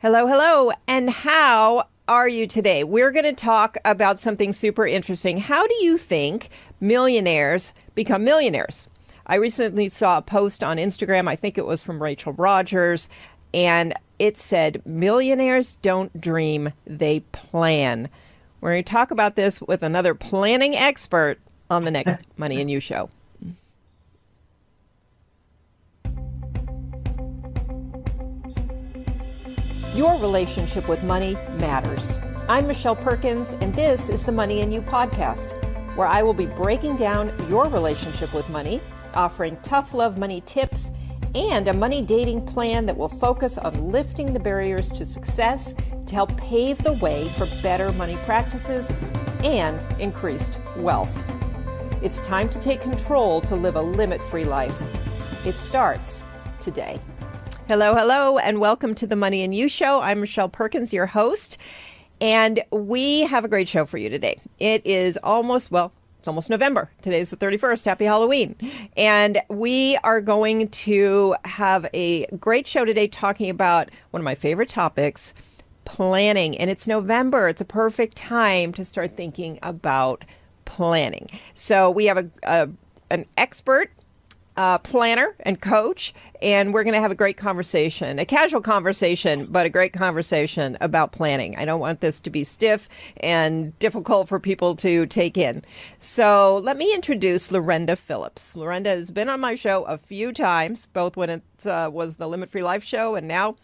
Hello, hello. And how are you today? We're going to talk about something super interesting. How do you think millionaires become millionaires? I recently saw a post on Instagram. I think it was from Rachel Rogers, and it said, millionaires don't dream, they plan. We're going to talk about this with another planning expert on the next Money and You show. Your relationship with money matters. I'm Michelle Perkins, and this is the Money and You podcast, where I will be breaking down your relationship with money, offering tough love money tips, and a money dating plan that will focus on lifting the barriers to success to help pave the way for better money practices and increased wealth. It's time to take control to live a limit-free life. It starts today. Hello, hello, and welcome to the Money and You show. I'm Michelle Perkins, your host, and we have a great show for you today. It's almost November. Today's the 31st. Happy Halloween. And we are going to have a great show today talking about one of my favorite topics, planning. And it's November. It's a perfect time to start thinking about planning. So we have an expert planner and coach, and we're going to have a great conversation, a casual conversation, but a great conversation about planning. I don't want this to be stiff and difficult for people to take in. So let me introduce Lorenda Phillips. Lorenda has been on my show a few times, both when it was the Limit Free Life show and now.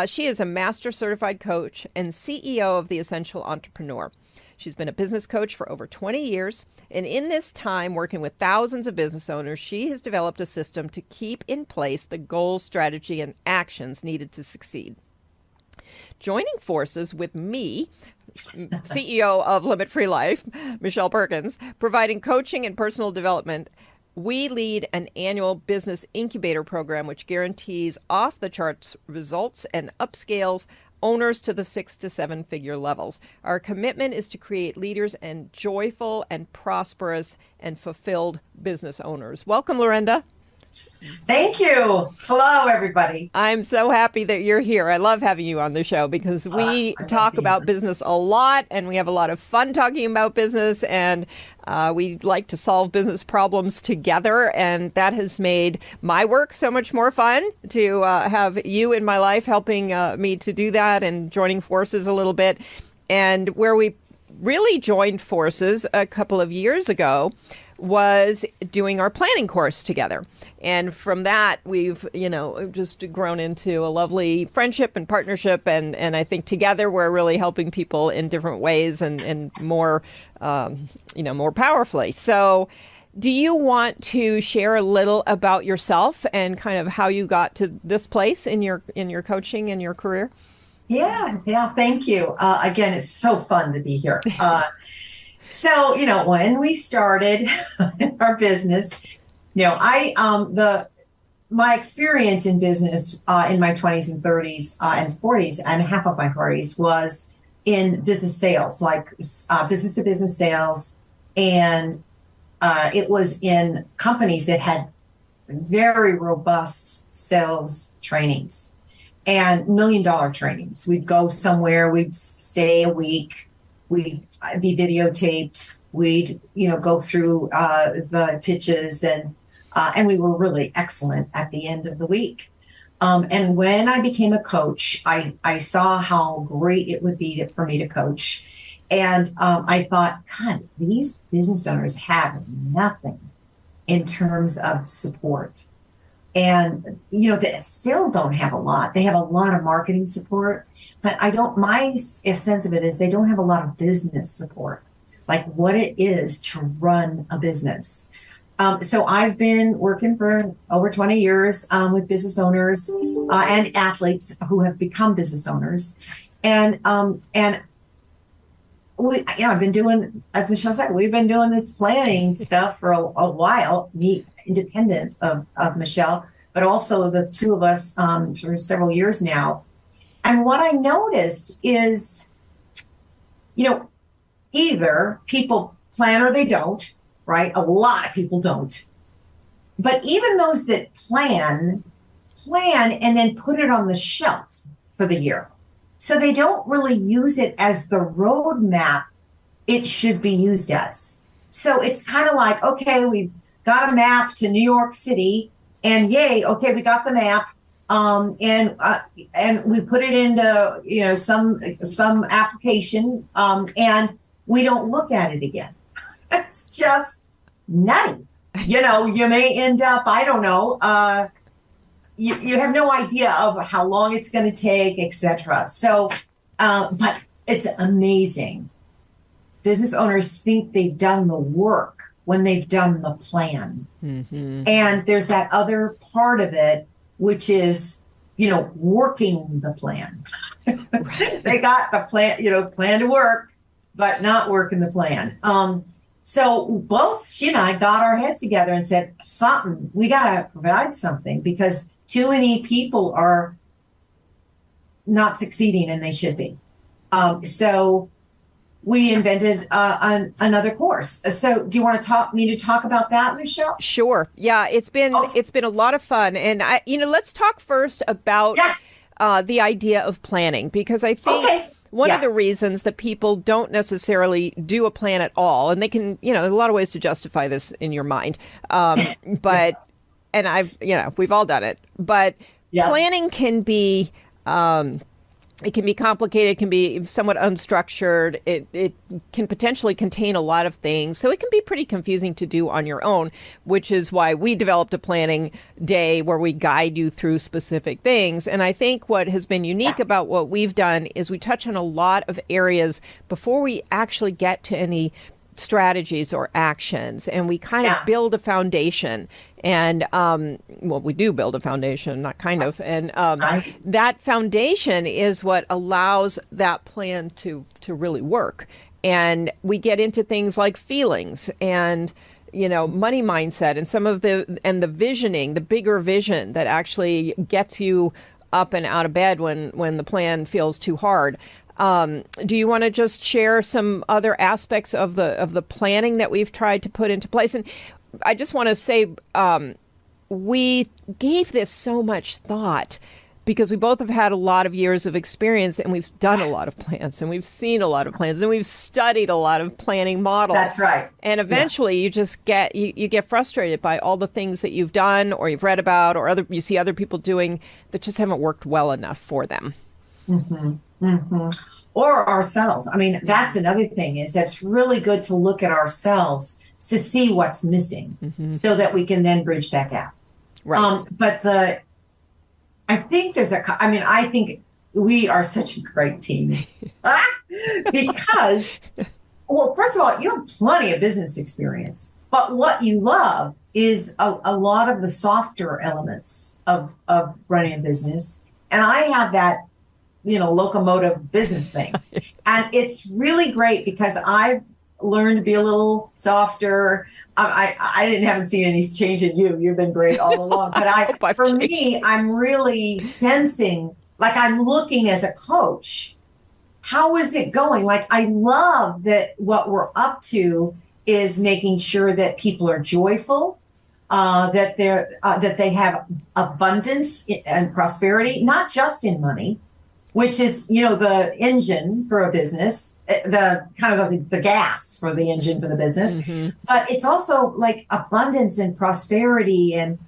She is a master certified coach and CEO of The Essential Entrepreneur. She's been a business coach for over 20 years, and in this time working with thousands of business owners, she has developed a system to keep in place the goals, strategy, and actions needed to succeed. Joining forces with me, CEO of Limit Free Life, Michelle Perkins, providing coaching and personal development, we lead an annual business incubator program which guarantees off-the-charts results and upscales owners to the 6 to 7 figure levels. Our commitment is to create leaders and joyful and prosperous and fulfilled business owners. Welcome, Lorenda. Thank you. Hello, everybody. I'm so happy that you're here. I love having you on the show because we talk about business a lot, and we have a lot of fun talking about business, and we like to solve business problems together, and that has made my work so much more fun to have you in my life helping me to do that and joining forces a little bit. And where we really joined forces a couple of years ago was doing our planning course together. And from that, we've, just grown into a lovely friendship and partnership. And I think together we're really helping people in different ways and more, more powerfully. So do you want to share a little about yourself and kind of how you got to this place in your coaching and your career? Yeah. Thank you. Again, it's so fun to be here. So, when we started our business, my experience in business in my 20s and 30s and 40s and half of my 40s was in business sales, like business to business sales. And it was in companies that had very robust sales trainings and $1 million trainings. We'd go somewhere, we'd stay a week. We'd be videotaped. We'd, go through the pitches, and we were really excellent at the end of the week. And when I became a coach, I saw how great it would be for me to coach. And I thought, God, these business owners have nothing in terms of support. And, they still don't have a lot. They have a lot of marketing support, but my sense of it is they don't have a lot of business support, like what it is to run a business. So I've been working for over 20 years with business owners and athletes who have become business owners. And we, I've been doing, as Michelle said, we've been doing this planning stuff for a while, me independent of Michelle, but also the two of us for several years now. And what I noticed is, either people plan or they don't, right? A lot of people don't. But even those that plan and then put it on the shelf for the year. So they don't really use it as the roadmap it should be used as. So it's kind of like, okay, we've got a map to New York City, and yay, okay, we got the map, and we put it into some application, and we don't look at it again. It's just nutty. You may end up, I don't know, you have no idea of how long it's going to take, etc. So, but it's amazing. Business owners think they've done the work when they've done the plan. Mm-hmm. And there's that other part of it, which is, working the plan. Right. They got the plan to work, but not working the plan. So both she and I got our heads together and said, we got to provide something, because too many people are not succeeding, and they should be. So we invented another course. So do you want to talk about that, Michelle? Sure. Yeah, it's been a lot of fun. And let's talk first about the idea of planning, because I think one of the reasons that people don't necessarily do a plan at all, and they can, a lot of ways to justify this in your mind. But and we've all done it, but planning can be it can be complicated, it can be somewhat unstructured, it can potentially contain a lot of things. So it can be pretty confusing to do on your own, which is why we developed a planning day where we guide you through specific things. And I think what has been unique about what we've done is we touch on a lot of areas before we actually get to any strategies or actions, and we kind of build a foundation. And we do build a foundation, not kind of, and that foundation is what allows that plan to really work. And we get into things like feelings and money mindset, and some of the visioning, the bigger vision that actually gets you up and out of bed when the plan feels too hard. Do you want to just share some other aspects of the planning that we've tried to put into place? And I just want to say we gave this so much thought because we both have had a lot of years of experience, and we've done a lot of plans, and we've seen a lot of plans, and we've studied a lot of planning models. That's right. And eventually you just get frustrated by all the things that you've done or you've read about or you see other people doing that just haven't worked well enough for them. Mm-hmm. Mm-hmm. Or ourselves. I mean, that's another thing, is that's really good to look at ourselves to see what's missing, so that we can then bridge that gap. Right. But I think I think we are such a great team because, well, first of all, you have plenty of business experience, but what you love is a lot of the softer elements of running a business. And I have that, locomotive business thing. And it's really great because I've learned to be a little softer. I haven't seen any change in you. You've been great all along. But for me, I'm really sensing, like I'm looking as a coach. How is it going? Like, I love that what we're up to is making sure that people are joyful, that they have abundance and prosperity, not just in money, which is, the engine for a business, the kind of the gas for the engine for the business. Mm-hmm. But it's also like abundance and prosperity and,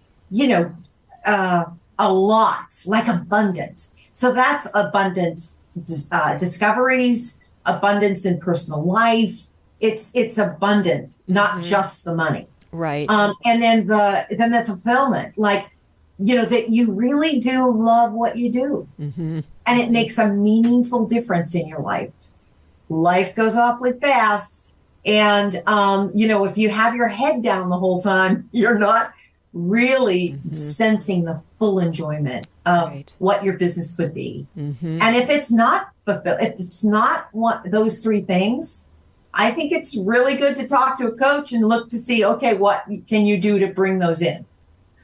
a lot, like abundant. So that's abundant discoveries, abundance in personal life. It's abundant, not just the money. Right. And then the fulfillment, like, that you really do love what you do. Mm-hmm. And it makes a meaningful difference in your life. Life goes awfully fast. And, if you have your head down the whole time, you're not really sensing the full enjoyment of what your business could be. Mm-hmm. And if it's not fulfilled, if it's not those three things, I think it's really good to talk to a coach and look to see, okay, what can you do to bring those in?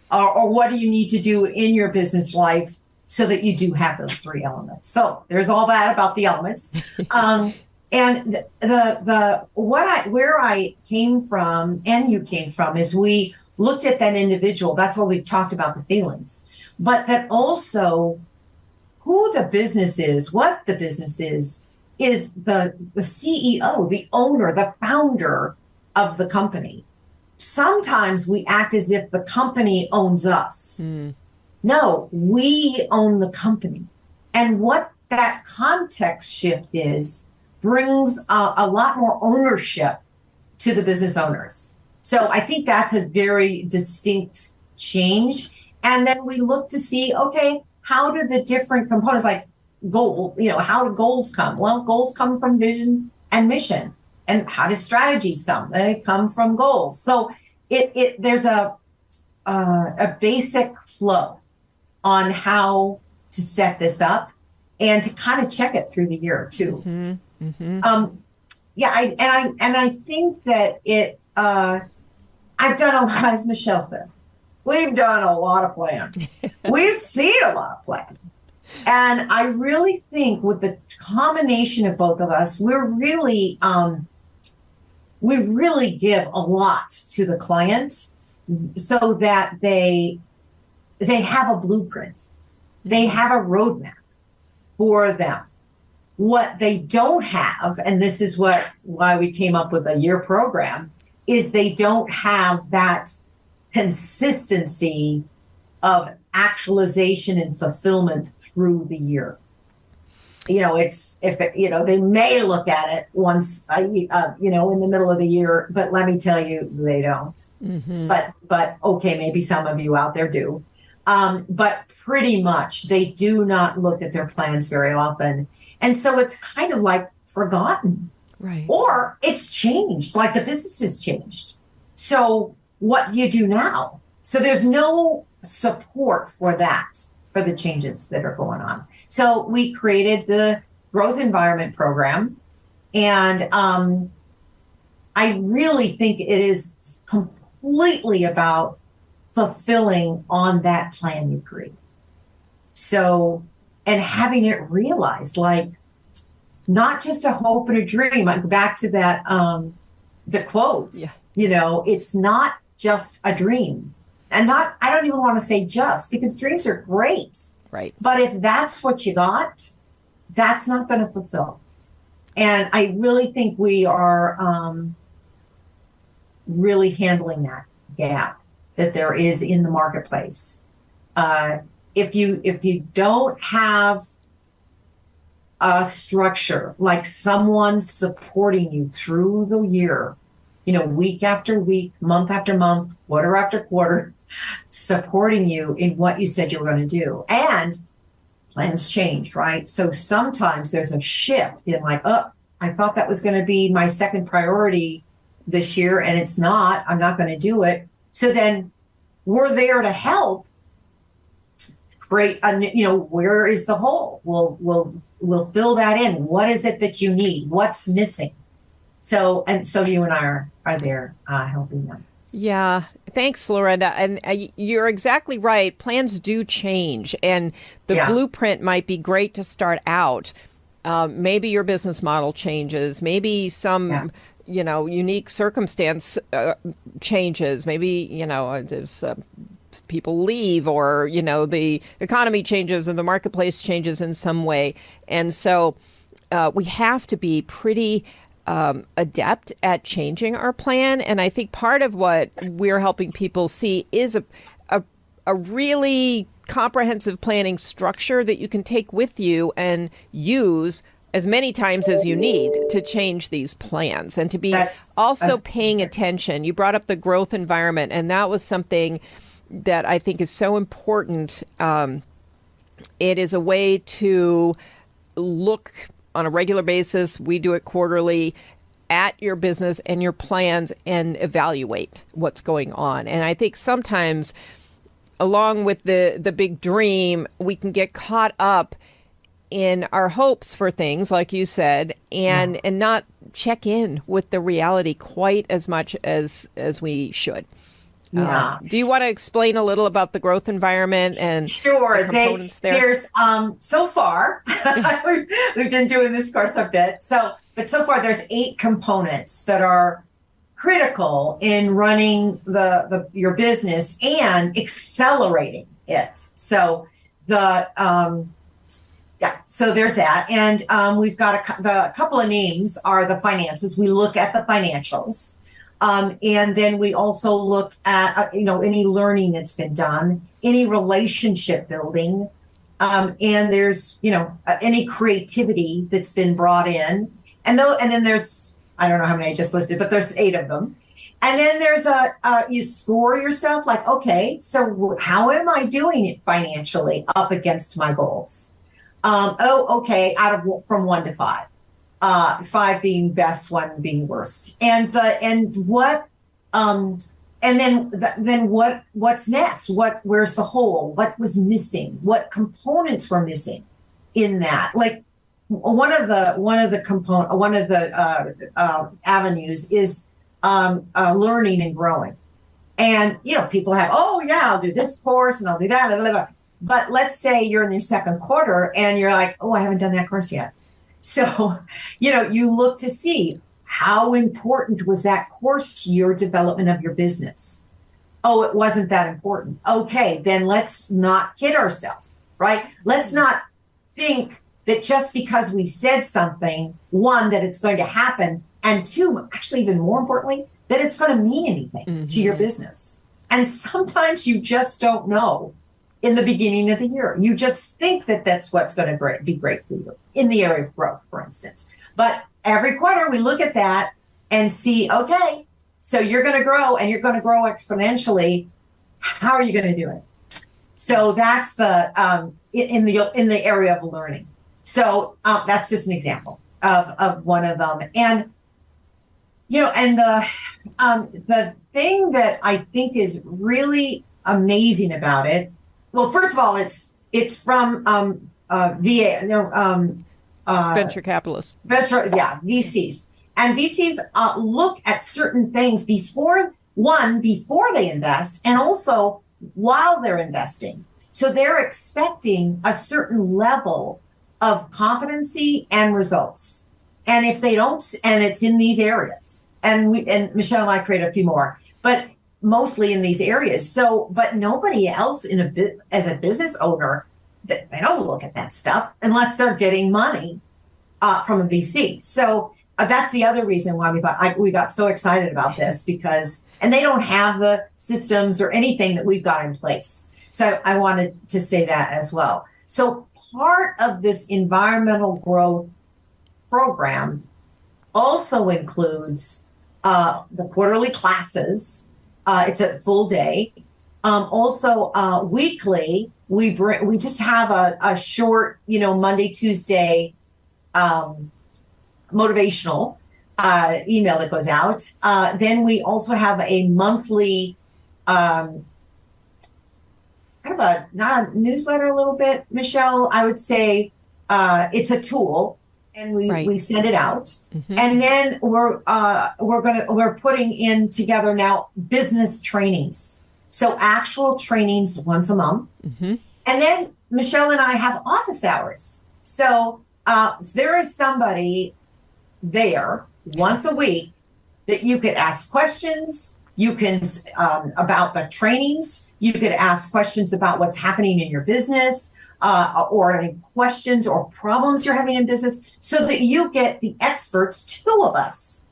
Or what do you need to do in your business life so that you do have those three elements? So there's all that about the elements. And where I came from and you came from is we looked at that individual. That's what we talked about, the feelings. But that also, who the business is, what the business is the CEO, the owner, the founder of the company. Sometimes we act as if the company owns us. No, we own the company. And what that context shift is brings a lot more ownership to the business owners. So I think that's a very distinct change. And then we look to see, okay, how do the different components like goals, how do goals come? Well, goals come from vision and mission. And how do strategies come? They come from goals. So there's a basic flow on how to set this up and to kind of check it through the year too. I think that I've done a lot, as Michelle said, we've done a lot of plans. We've seen a lot of plans. And I really think with the combination of both of us, we really give a lot to the client so that they have a blueprint. They have a roadmap for them. What they don't have, and this is why we came up with a year program, is they don't have that consistency of actualization and fulfillment through the year. They may look at it once, in the middle of the year, but let me tell you, they don't. But okay, maybe some of you out there do. But pretty much they do not look at their plans very often. And so it's kind of like forgotten. Right. Or it's changed, like the business has changed. So what do you do now? So there's no support for that, for the changes that are going on. So we created the Growth Environment Program. And I really think it is completely about fulfilling on that plan you create. So, and having it realized, like, not just a hope and a dream. I go back to that, the quote, it's not just a dream. And I don't even want to say just, because dreams are great. Right. But if that's what you got, that's not going to fulfill. And I really think we are really handling that gap that there is in the marketplace. If you don't have a structure, like someone supporting you through the year, week after week, month after month, quarter after quarter, supporting you in what you said you were going to do. And plans change, right? So sometimes there's a shift in like, I thought that was going to be my second priority this year, and it's not. I'm not going to do it. So then we're there to help create where is the hole? We'll fill that in. What is it that you need? What's missing? So you and I are there helping them. Yeah. Thanks, Lorenda. And you're exactly right. Plans do change, and the blueprint might be great to start out. Maybe your business model changes. Maybe some, unique circumstance changes. Maybe, there's people leave, or, the economy changes and the marketplace changes in some way. And so we have to be pretty adept at changing our plan. And I think part of what we're helping people see is a really comprehensive planning structure that you can take with you and use as many times as you need to change these plans, and to be also paying attention. You brought up the growth environment, and that was something that I think is so important. It is a way to look on a regular basis. We do it quarterly, at your business and your plans, and evaluate what's going on. And I think sometimes, along with the big dream, we can get caught up in our hopes for things, like you said, and not check in with the reality quite as much as we should. Yeah. Do you want to explain a little about the growth environment and the components there? There's so far we've been doing this course a bit. But so far there's 8 components that are critical in running your business and accelerating it. So the Yeah, so there's that. And we've got the couple of names are the finances. We look at the financials. And then we also look at, any learning that's been done, any relationship building. And there's, any creativity that's been brought in. And then there's, I don't know how many I just listed, but there's 8 of them. And then there's you score yourself like, okay, so how am I doing it financially up against my goals? Okay, from 1 to 5, 5 being best, 1 being worst. And then what's next? Where's the hole? What was missing? What components were missing in that? Like one of the avenues is learning and growing. And, people have, oh, yeah, I'll do this course and I'll do that. Blah, blah, blah. But let's say you're in your second quarter and you're like, oh, I haven't done that course yet. So, you look to see how important was that course to your development of your business. Oh, it wasn't that important. Okay, then let's not kid ourselves, right? Let's not think that just because we said something, 1, that it's going to happen, and 2, actually even more importantly, that it's going to mean anything to your business. And sometimes you just don't know in the beginning of the year. You just think that that's what's going to be great for you in the area of growth, for instance. But every quarter we look at that and see, okay, so you're going to grow and you're going to grow exponentially. How are you going to do it? So that's the in the area of learning. So that's just an example of one of them. And and the thing that I think is really amazing about it. Well, first of all, it's from venture capitalists. VCs. And VCs look at certain things before they invest, and also while they're investing. So they're expecting a certain level of competency and results. And if they don't, and it's in these areas, and Michelle and I create a few more, but mostly in these areas. So, but nobody else as a business owner, they don't look at that stuff unless they're getting money from a VC. So that's the other reason why we got so excited about this, because, and they don't have the systems or anything that we've got in place. So I wanted to say that as well. So part of this environmental growth program also includes the quarterly classes. It's a full day. Also, weekly, we just have a short, Monday, Tuesday motivational email that goes out. Then we also have a monthly kind of not a newsletter a little bit, Michelle. I would say it's a tool. And we send it out, and then we're putting in together now business trainings, so actual trainings once a month, and then Michelle and I have office hours. So there is somebody there once a week that you could ask questions. You can about the trainings. You could ask questions about what's happening in your business. Or any questions or problems you're having in business, so that you get the experts, 2 of us,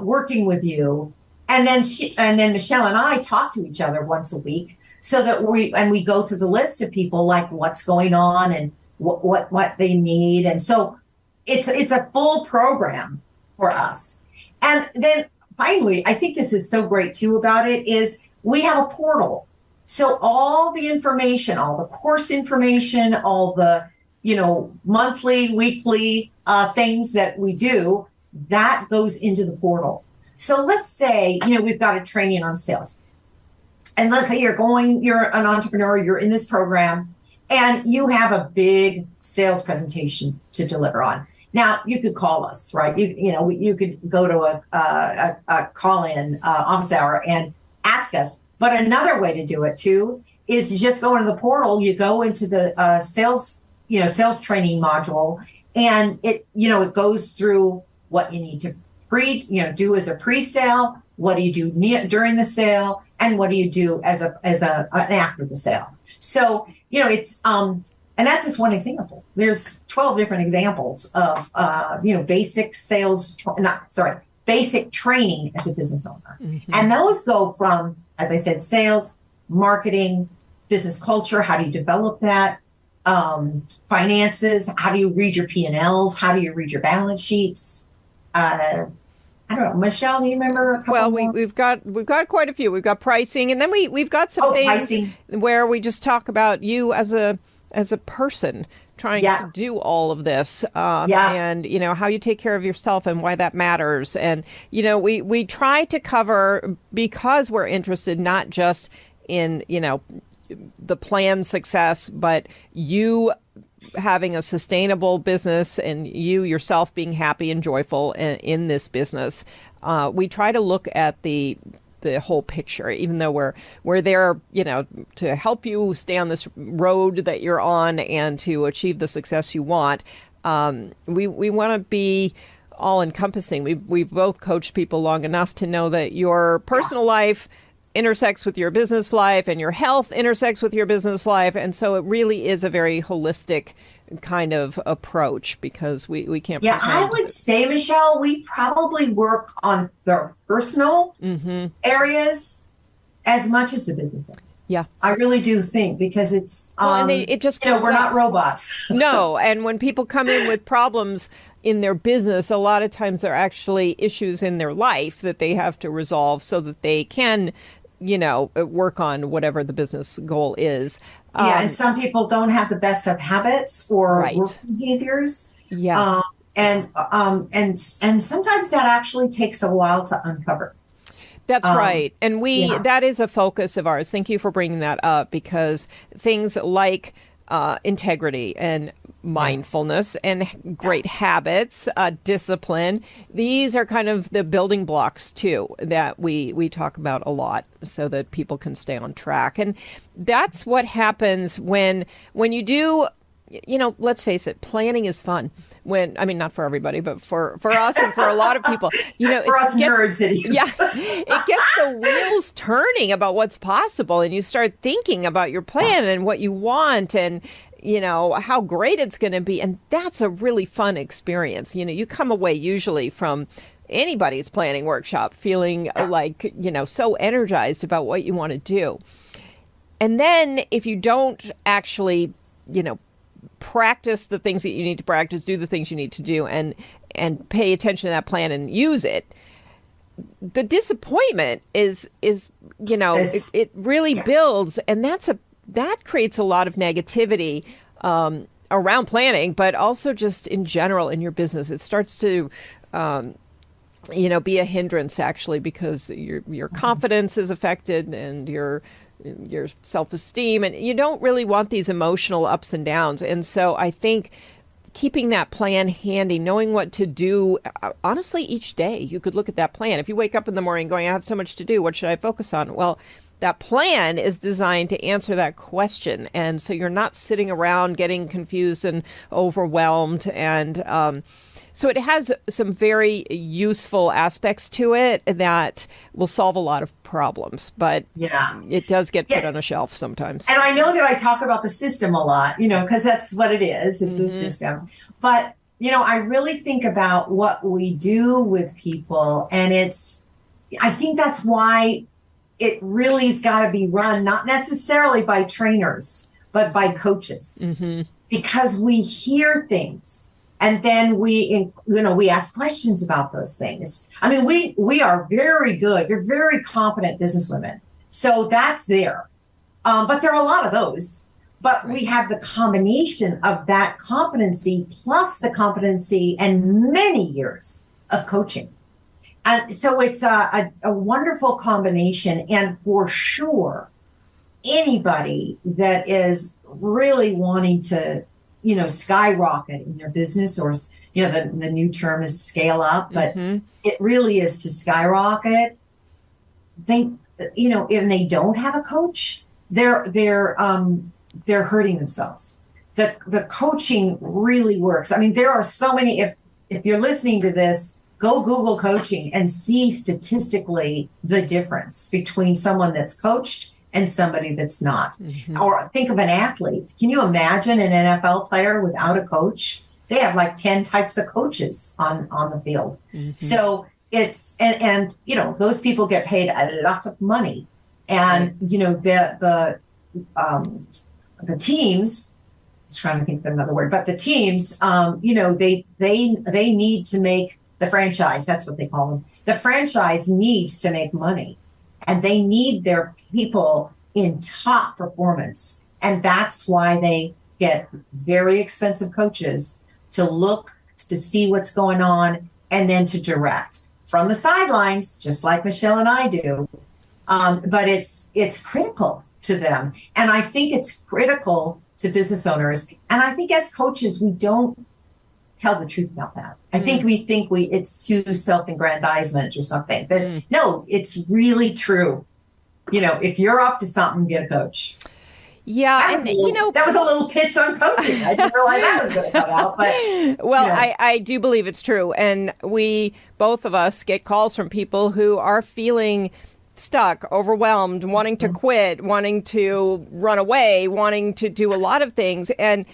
working with you. And then Michelle and I talk to each other once a week, so that we go through the list of people, like what's going on and what they need. And so it's a full program for us. And then finally, I think this is so great too about it is we have a portal. So all the information, all the course information, all the, monthly, weekly things that we do, that goes into the portal. So let's say, we've got a training on sales. And let's say you're an entrepreneur, you're in this program, and you have a big sales presentation to deliver on. Now, you could call us, right? You could go to a call-in office hour and ask us. But another way to do it too is to just go into the portal. You go into the sales training module, and it goes through what you need to do as a pre-sale. What do you do during the sale, and what do you do as an after the sale? So it's and And that's just one example. There's 12 different examples of, basic basic training as a business owner. Mm-hmm. And those go from, as I said, sales, marketing, business culture. How do you develop that? Finances. How do you read your P&Ls? How do you read your balance sheets? I don't know. Michelle, do you remember a couple Well, more? we've got quite a few. We've got pricing, and then we've got some things pricing. Where we just talk about you as a person trying to do all of this, and how you take care of yourself and why that matters. And we try to cover, because we're interested not just in the plan success, but you having a sustainable business and you yourself being happy and joyful in this business. We try to look at the whole picture, even though we're there, to help you stay on this road that you're on and to achieve the success you want. We want to be all encompassing. We've both coached people long enough to know that your personal life intersects with your business life and your health intersects with your business life. And so it really is a very holistic kind of approach, because we can't. Yeah, I would say, Michelle, we probably work on the personal areas as much as the business. Yeah, I really do think, because it's it just we're not robots. No, and when people come in with problems in their business, a lot of times they're actually issues in their life that they have to resolve so that they can work on whatever the business goal is. And some people don't have the best of habits or work behaviors. Yeah. And sometimes that actually takes a while to uncover. That's right. And that is a focus of ours. Thank you for bringing that up, because things like integrity and mindfulness and great habits, discipline, these are kind of the building blocks too that we talk about a lot, so that people can stay on track. And that's what happens when you do. Let's face it, planning is fun. Not for everybody, but for us and for a lot of people, for us nerds, it gets the wheels turning about what's possible, and you start thinking about your plan and what you want, and how great it's going to be. And that's a really fun experience. You come away usually from anybody's planning workshop feeling like, so energized about what you want to do. And then if you don't actually, practice the things that you need to practice, do the things you need to do, and pay attention to that plan and use it, the disappointment is it really builds, and that creates a lot of negativity around planning, but also just in general in your business. It starts to be a hindrance, actually, because your confidence is affected and your self-esteem, and you don't really want these emotional ups and downs. And so I think keeping that plan handy, knowing what to do, honestly, each day, you could look at that plan. If you wake up in the morning going, I have so much to do, what should I focus on? Well, that plan is designed to answer that question. And so you're not sitting around getting confused and overwhelmed. And so it has some very useful aspects to it that will solve a lot of problems. But it does get put on a shelf sometimes. And I know that I talk about the system a lot, because that's what it is. It's a system. But, I really think about what we do with people. And I think that's why it really's got to be run, not necessarily by trainers, but by coaches, because we hear things. And then we ask questions about those things. We are very good. We're very competent businesswomen. So that's there. But there are a lot of those. But we have the combination of that competency plus the competency and many years of coaching. And so it's a wonderful combination. And for sure, anybody that is really wanting to skyrocket in their business, or, the new term is scale up, but it really is to skyrocket. And they don't have a coach, they're hurting themselves. The coaching really works. There are so many, if you're listening to this, go Google coaching and see statistically the difference between someone that's coached and somebody that's not. Or think of an athlete. Can you imagine an NFL player without a coach? They have like 10 types of coaches on the field. So it's, and you know, those people get paid a lot of money. And, you know, the teams, I was trying to think of another word, but the teams, you know, they need to make the franchise. That's what they call them. The franchise needs to make money, and they need their people in top performance. And that's why they get very expensive coaches to look, to see what's going on, and then to direct from the sidelines, just like Michelle and I do. But it's critical to them. And I think it's critical to business owners. And I think as coaches, we don't tell the truth about that. I think it's too self-aggrandizement or something. But no, it's really true. You know, if you're up to something, get a coach. Yeah, and you know, that was a little pitch on coaching. I didn't realize that was going to come out, but well, you know. I do believe it's true, and we both of us get calls from people who are feeling stuck, overwhelmed, wanting to quit, wanting to run away, wanting to do a lot of things, and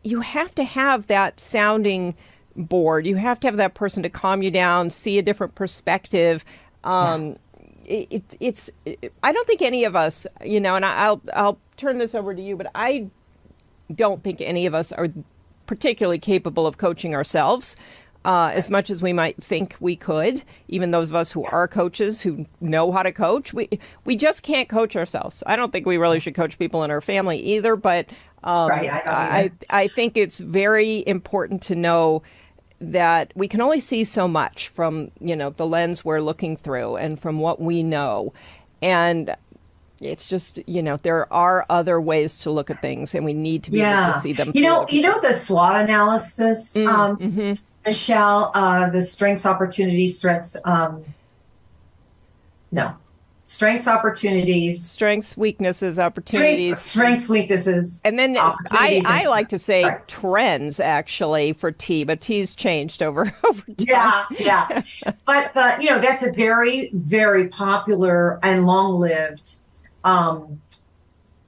you have to have that sounding board. You have to have that person to calm you down, see a different perspective. It's I don't think any of us, you know, and I'll turn this over to you, but I don't think any of us are particularly capable of coaching ourselves as much as we might think we could. Even those of us who are coaches, who know how to coach, we just can't coach ourselves. I don't think we really should coach people in our family either, but I think it's very important to know that we can only see so much from, you know, the lens we're looking through and from what we know. And it's just, you know, there are other ways to look at things, and we need to be able to see them. You know the SWOT analysis, Michelle, the strengths, opportunities, threats. Strengths, opportunities. Strengths, weaknesses, opportunities. Strengths, weaknesses. And then I like to say trends, actually, for T, but T's changed over time. Yeah. But, you know, that's a very, very popular and long-lived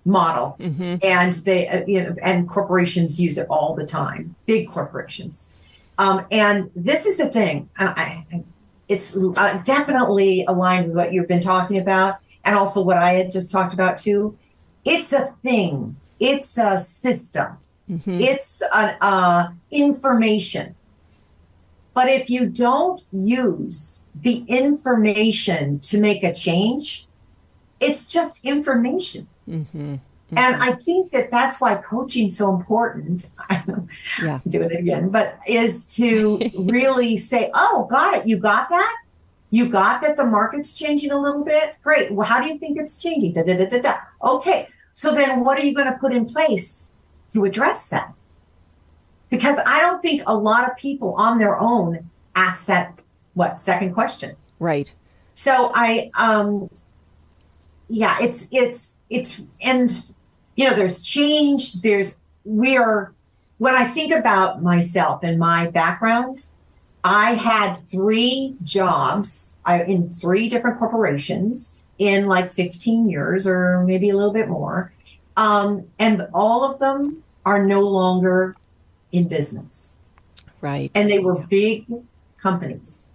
model. And they, you know, and corporations use it all the time, big corporations. And this is the thing, and it's definitely aligned with what you've been talking about, and also what I had just talked about too. It's a thing. It's a system. It's an information. But if you don't use the information to make a change, it's just information. And I think that's why coaching is so important. I'm doing it again, but is to really say, oh, got it. You got that? You got that the market's changing a little bit? Great. Well, how do you think it's changing? Okay. So then what are you going to put in place to address that? Because I don't think a lot of people on their own ask that, second question. Right. So it's and you know, there's change, when I think about myself and my background, I had 3 jobs in 3 different corporations in like 15 years or maybe a little bit more. And all of them are no longer in business. Right. And they were big companies.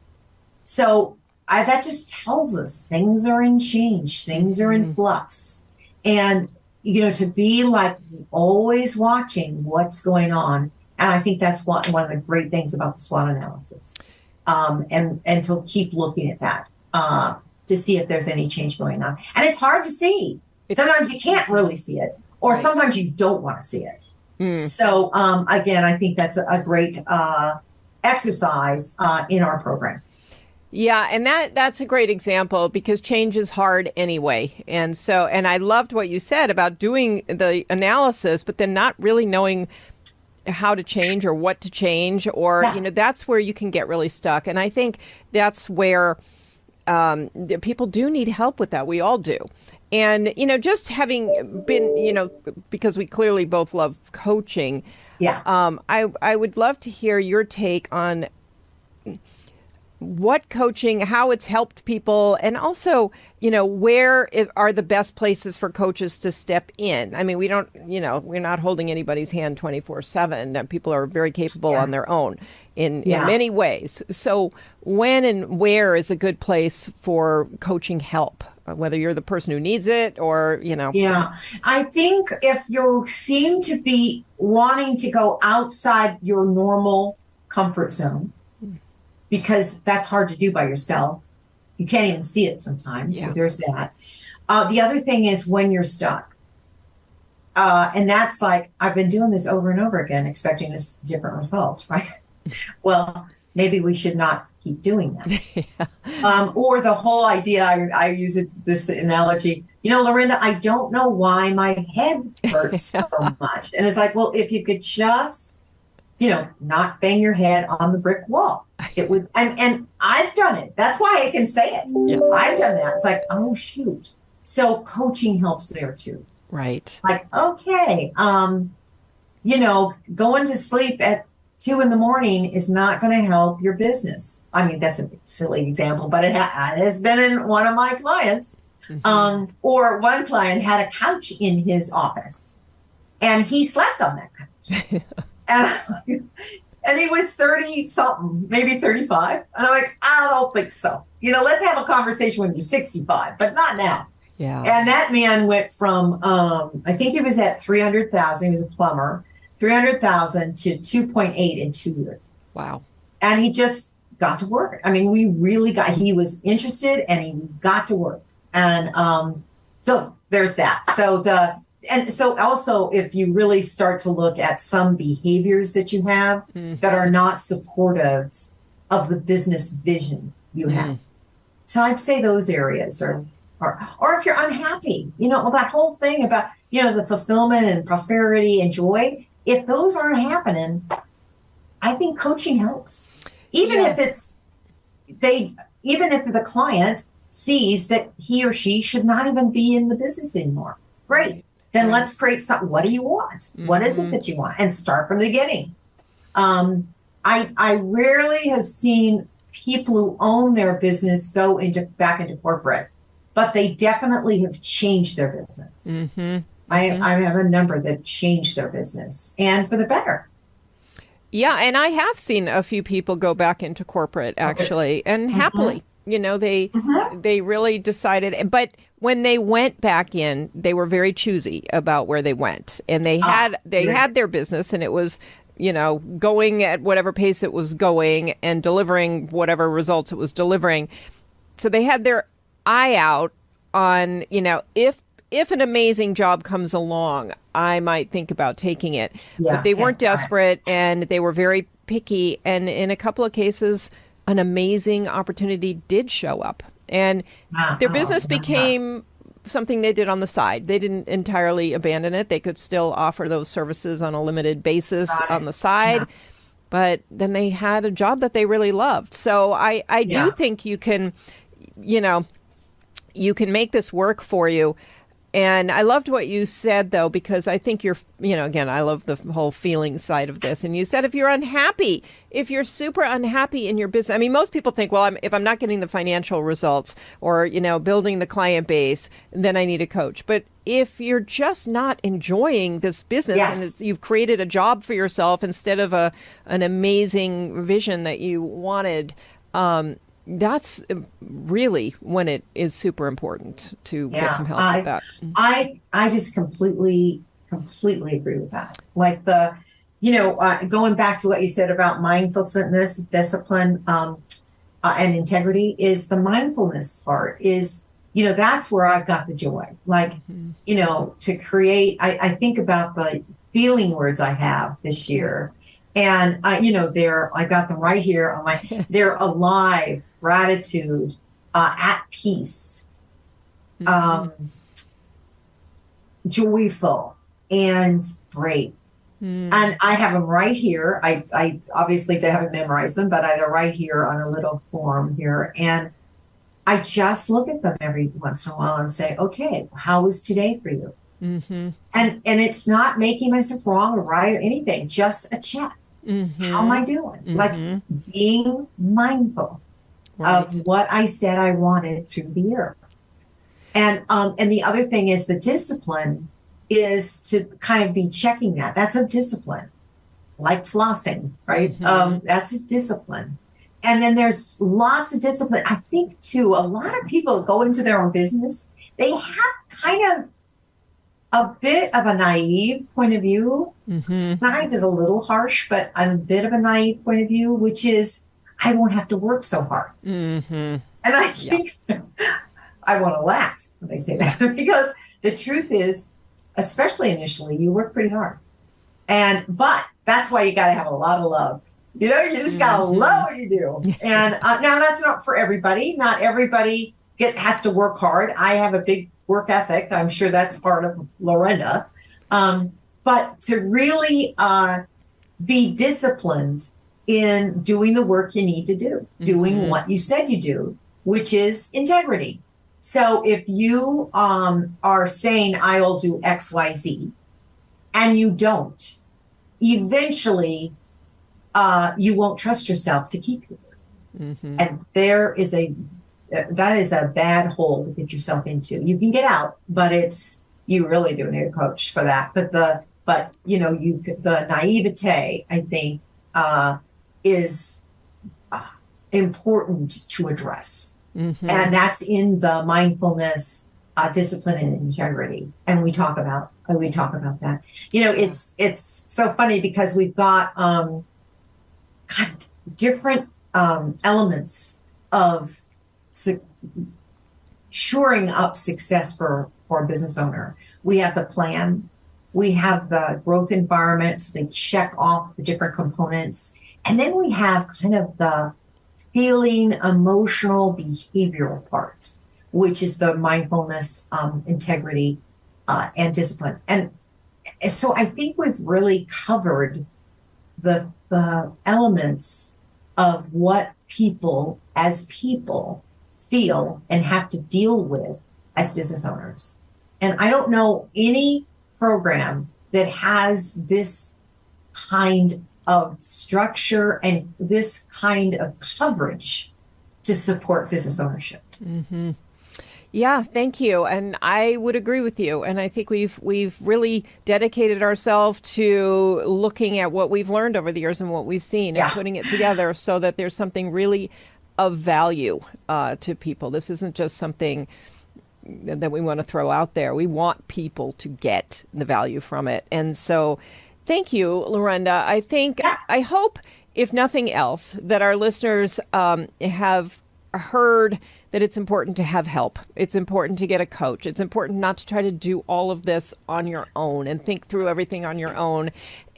So that just tells us things are in change, things are in flux. And you know, to be like always watching what's going on. And I think that's one of the great things about the SWOT analysis. And to keep looking at that to see if there's any change going on. And it's hard to see. Sometimes you can't really see it, or sometimes you don't want to see it. So again, I think that's a great exercise in our program. Yeah, and that's a great example, because change is hard anyway. And I loved what you said about doing the analysis, but then not really knowing how to change or what to change, or, you know, that's where you can get really stuck. And I think that's where people do need help with that. We all do. And, you know, just having been, you know, because we clearly both love coaching. I would love to hear your take on what coaching, how it's helped people, and also, where are the best places for coaches to step in? I mean, we don't, we're not holding anybody's hand 24/7. That people are very capable on their own in many ways. So when and where is a good place for coaching help? Whether you're the person who needs it or, Yeah, I think if you seem to be wanting to go outside your normal comfort zone, because that's hard to do by yourself. You can't even see it sometimes. Yeah. So there's that. The other thing is when you're stuck. And that's like, I've been doing this over and over again, expecting this different result, right? Well, maybe we should not keep doing that. Or the whole idea, I use this analogy, Lorenda, I don't know why my head hurts so much. And it's like, well, if you could just, not bang your head on the brick wall. It would, and I've done it. That's why I can say it. Yeah. I've done that. It's like, oh, shoot. So coaching helps there too. Right. Like, okay, going to sleep at 2 a.m. is not going to help your business. I mean, that's a silly example, but it has been in one of my clients. Mm-hmm. Or one client had a couch in his office and he slept on that couch. And he was 30 something, maybe 35. And I'm like, I don't think so. Let's have a conversation when you're 65, but not now. Yeah. And that man went from, I think he was at 300,000. He was a plumber, 300,000 to 2.8 in 2 years. Wow. And he just got to work. I mean, he was interested and he got to work. And so there's that. So also, if you really start to look at some behaviors that you have that are not supportive of the business vision you have. So I'd say those areas or if you're unhappy, that whole thing about, the fulfillment and prosperity and joy, if those aren't happening, I think coaching helps. Even if the client sees that he or she should not even be in the business anymore. Great. Then let's create something. What do you want? Mm-hmm. What is it that you want? And start from the beginning. I rarely have seen people who own their business go back into corporate, but they definitely have changed their business. Mm-hmm. I have a number that changed their business and for the better. Yeah, and I have seen a few people go back into corporate actually, and happily. They really decided, but when they went back in, they were very choosy about where they went, and they had their business, and it was, going at whatever pace it was going and delivering whatever results it was delivering. So they had their eye out on, if an amazing job comes along, I might think about taking it, but they weren't desperate and they were very picky. And in a couple of cases, an amazing opportunity did show up, and their business became something they did on the side. They didn't entirely abandon it. They could still offer those services on a limited basis on the side, but then they had a job that they really loved. So I do think you can, you can make this work for you. And I loved what you said, though, because I think you're, again, I love the whole feeling side of this. And you said if you're unhappy, if you're super unhappy in your business, I mean, most people think, well, if I'm not getting the financial results or, building the client base, then I need a coach. But if you're just not enjoying this business and you've created a job for yourself instead of an amazing vision that you wanted, that's really when it is super important to get some help with that. I just completely agree with that. Like going back to what you said about mindfulness, discipline, and integrity is the mindfulness part is, that's where I've got the joy. Like, to create, I think about the feeling words I have this year. And I got them right here. They're alive, gratitude, at peace, joyful, and brave. And I have them right here. I obviously haven't memorized them, but they're right here on a little form here. And I just look at them every once in a while and say, okay, how was today for you? Mm-hmm. And it's not making myself wrong or right or anything, just a check. Mm-hmm. How am I doing? Mm-hmm. Like being mindful. of what I said I wanted through the year. And the other thing is the discipline is to kind of be checking that. That's a discipline, like flossing, right? That's a discipline. And then there's lots of discipline. I think too, a lot of people go into their own business. They have kind of a bit of a naive point of view. Naive is a little harsh, but a bit of a naive point of view, which is, I won't have to work so hard. And I think I want to laugh when they say that, because the truth is, especially initially, you work pretty hard. But that's why you got to have a lot of love. You just got to love what you do. And now that's not for everybody. Not everybody has to work hard. I have a big work ethic. I'm sure that's part of Lorenda. But to really be disciplined in doing the work you need to do, doing what you said you do, which is integrity. So if you are saying, I will do X, Y, Z, and you don't, eventually you won't trust yourself to keep your word. And that is a bad hole to get yourself into. You can get out, but you really do need a coach for that. But the naivete, I think, is important to address. And that's in the mindfulness, discipline, and integrity. And we talk about that. It's so funny because we've got different elements of shoring up success for a business owner. We have the plan, we have the growth environment, so they check off the different components, and then we have kind of the feeling, emotional, behavioral part, which is the mindfulness, integrity, and discipline. And so I think we've really covered the elements of what people feel and have to deal with as business owners. And I don't know any program that has this kind of structure and this kind of coverage to support business ownership. Yeah, thank you. And I would agree with you. And I think we've really dedicated ourselves to looking at what we've learned over the years and what we've seen and putting it together so that there's something really of value to people. This isn't just something that we want to throw out there. We want people to get the value from it. And so thank you, Lorenda. I hope, if nothing else, that our listeners have heard that it's important to have help. It's important to get a coach. It's important not to try to do all of this on your own and think through everything on your own,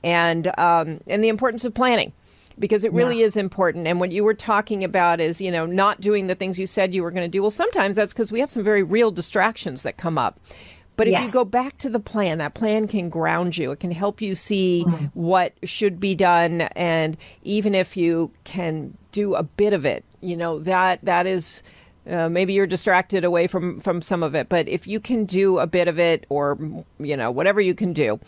and the importance of planning, because it really is important. And what you were talking about is, not doing the things you said you were going to do. Well, sometimes that's because we have some very real distractions that come up. But if you go back to the plan, that plan can ground you. It can help you see what should be done. And even if you can do a bit of it, that is, maybe you're distracted away from some of it. But if you can do a bit of it, or, whatever you can do,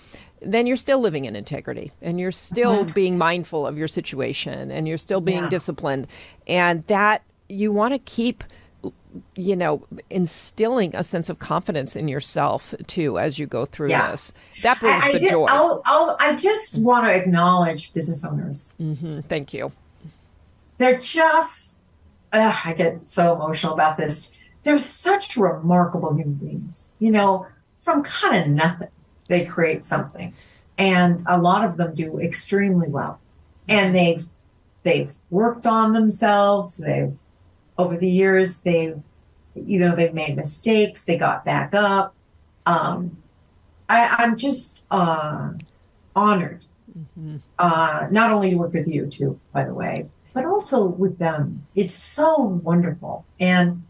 then you're still living in integrity, and you're still being mindful of your situation, and you're still being disciplined. And that you want to keep instilling a sense of confidence in yourself too as you go through this. That brings the joy. I just want to acknowledge business owners. Thank you. They're just, I get so emotional about this. They're such remarkable human beings. From kind of nothing, they create something, and a lot of them do extremely well. And they've worked on themselves. Over the years, they've made mistakes. They got back up. I'm just honored, not only to work with you too, by the way, but also with them. It's so wonderful. And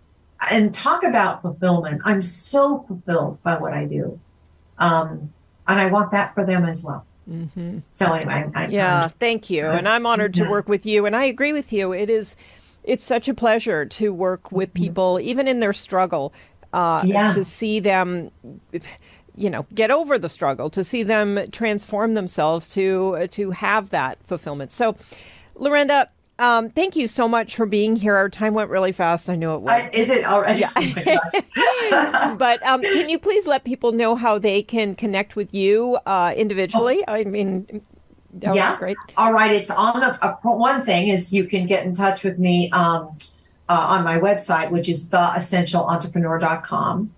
talk about fulfillment. I'm so fulfilled by what I do. And I want that for them as well. So anyway, thank you. And I'm honored to work with you. And I agree with you. It's such a pleasure to work with people, even in their struggle, to see them, get over the struggle, to see them transform themselves to have that fulfillment. So, Lorenda, Thank you so much for being here. Our time went really fast. I knew it would. Is it already? Yeah. But can you please let people know how they can connect with you individually? I mean, that would be great. All right. It's on the one thing is you can get in touch with me on my website, which is theessentialentrepreneur.com.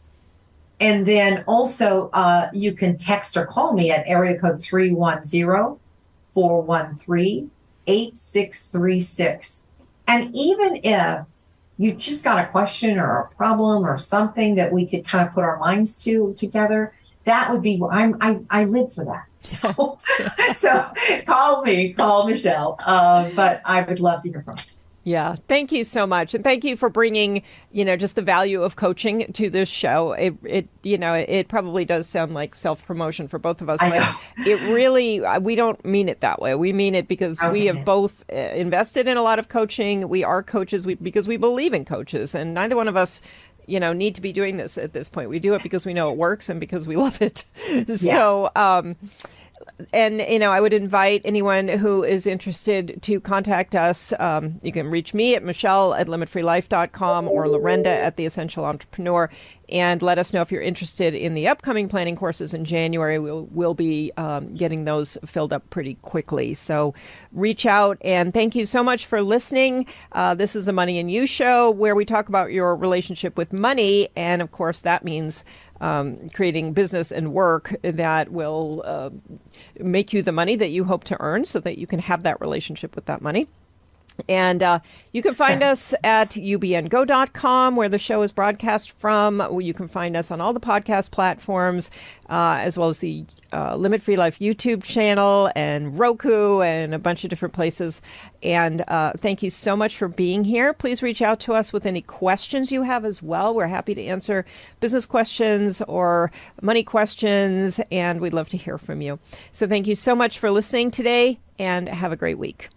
And then also you can text or call me at area code 310-413-8636. And even if you just got a question or a problem or something that we could kind of put our minds to together, that would be, I live for that. So call Michelle. But I would love to hear from you. Yeah. Thank you so much. And thank you for bringing, just the value of coaching to this show. It probably does sound like self-promotion for both of us, but it really, we don't mean it that way. We mean it because we have both invested in a lot of coaching. We are coaches because we believe in coaches, and neither one of us need to be doing this at this point. We do it because we know it works and because we love it. Yeah. So, and, I would invite anyone who is interested to contact us. You can reach me at michelle@limitfreelife.com or Lorenda at The Essential Entrepreneur, and let us know if you're interested in the upcoming planning courses in January. We'll be getting those filled up pretty quickly. So reach out, and thank you so much for listening. This is the Money and You Show, where we talk about your relationship with money. And of course, that means creating business and work that will make you the money that you hope to earn so that you can have that relationship with that money. And you can find us at ubngo.com, where the show is broadcast from. You can find us on all the podcast platforms, as well as the Limit Free Life YouTube channel and Roku and a bunch of different places. And thank you so much for being here. Please reach out to us with any questions you have as well. We're happy to answer business questions or money questions, and we'd love to hear from you. So thank you so much for listening today, and have a great week.